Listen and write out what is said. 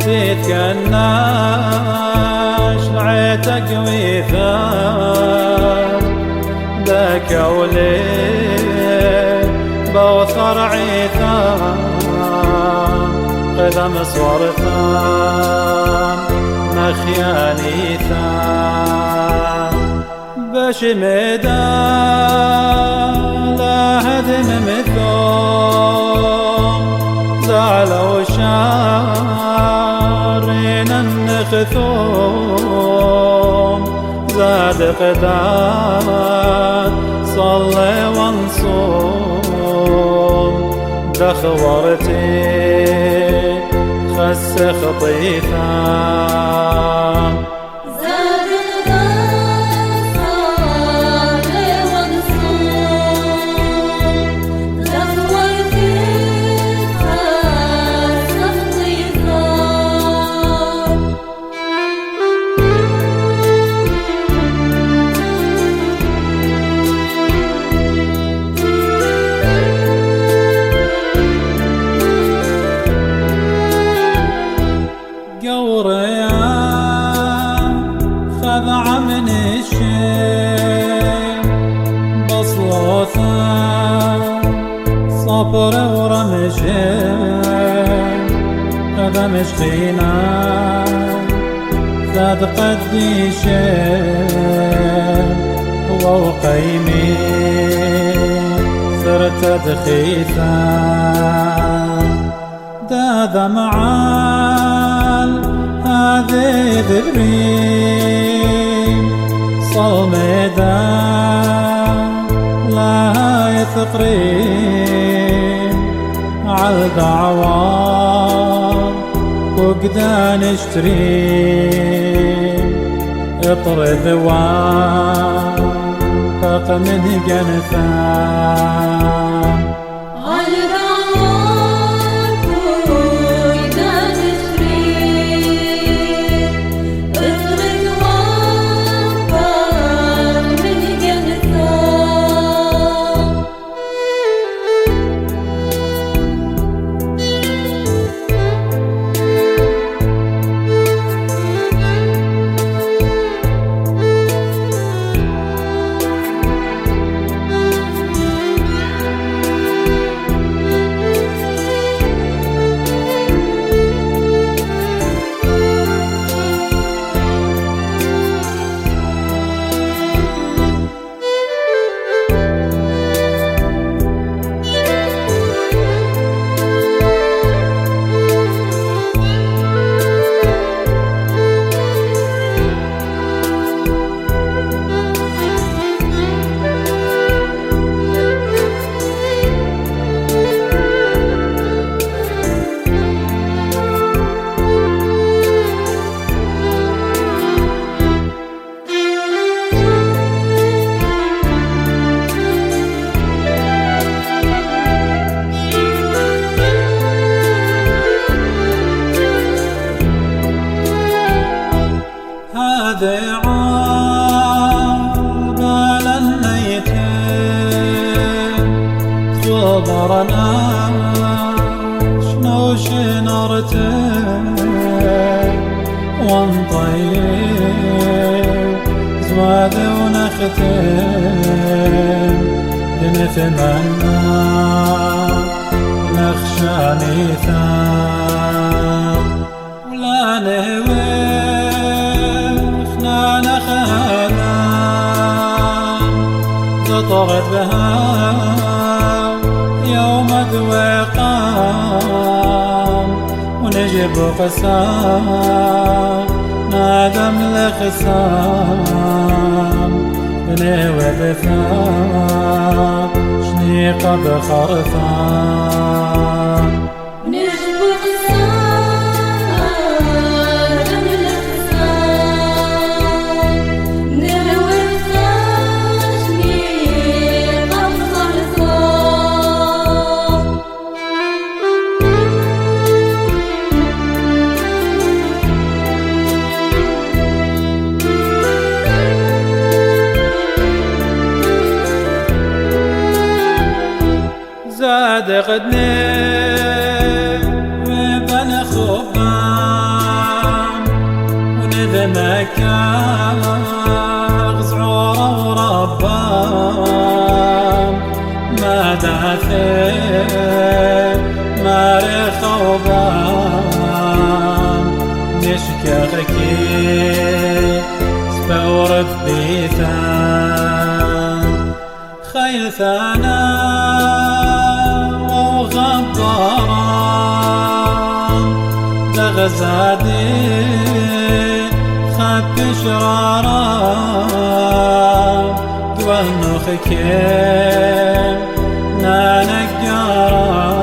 تتكناش عيتك ويثار ذاك ولي بوثر عيثار قدم صورتان مخياني ثان باش ميدا لا هدم مثوم زعلوا شارين النخثوم زاد قدان صلي وانصوم دخورتي خس خطيثان خذع من الشيء بصلوثا صبر ورمشين هذا مشقينا ذات قديشين وقيمي صرت دخيثا ذا معال هذه ذبرين صومدا لا يثقرين عالدعوار وقدان اشترين اطرد وافق من جنفان قال النيتين خبرنا شنو شنرتين وانطيب زواد ونختين لنتمنى نخشى نيثان ولا نهوي طرد بها يوم ذوقام ونجيب قسام نادم لخسام بنيوي بثام شنيقة بخرفام زاد قدني صبام ونذمك غزعور وربام ما داثر مارخ وبام نشكركي سبورب بيثان خيل ثانا وغباران دغزادي خب شراران دوانو خكيم نانقاران